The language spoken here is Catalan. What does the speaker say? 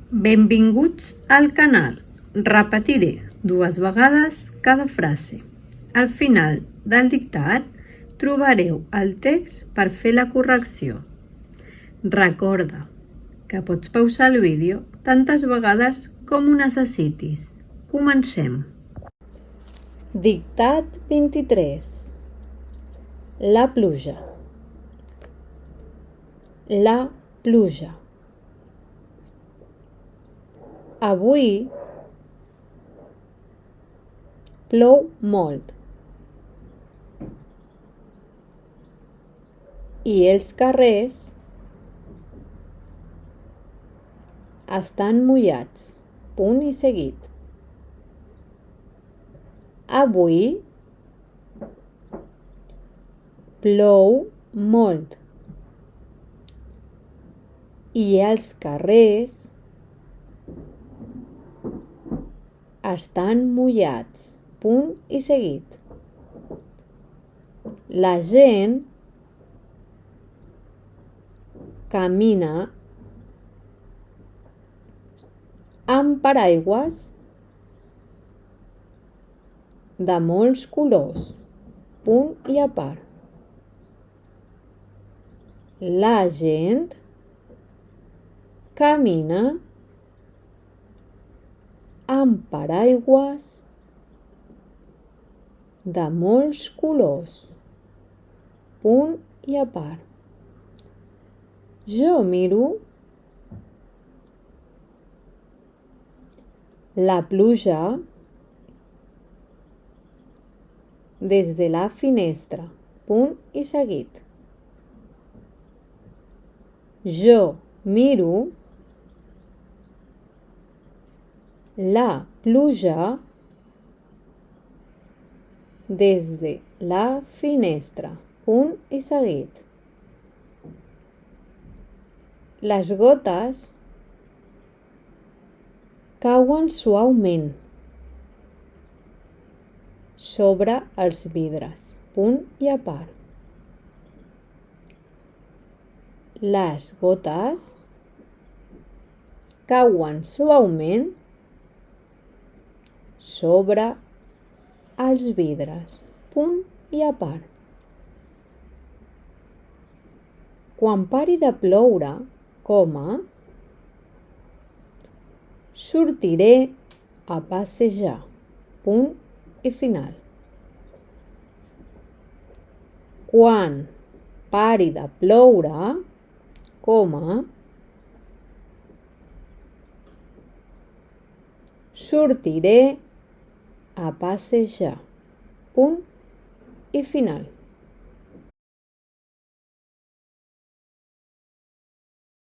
Benvinguts al canal. Repetiré 2 vegades cada frase. Al final del dictat trobareu el text per fer la correcció. Recorda que pots pausar el vídeo tantes vegades com ho necessitis. Comencem. Dictat 23. La pluja. La pluja. Avui plou molt i els carrers estan mullats. Punt i seguit. Avui plou molt i els carrers estan mullats. Punt i seguit. La gent camina amb paraigües de molts colors. Punt i a part. La gent camina amb paraigües de molts colors. Punt i a part. Jo miro la pluja des de la finestra. Punt i seguit. Jo miro la pluja des de la finestra. Punt i seguit. Les gotes cauen suaument sobre els vidres. Punt i a part. Les gotes cauen suaument sobre els vidres. Punt i a part. Quan pari de ploure, coma, sortiré a passejar. Punt i final. Quan pari de ploure, coma, sortiré a passejar. Punt i final.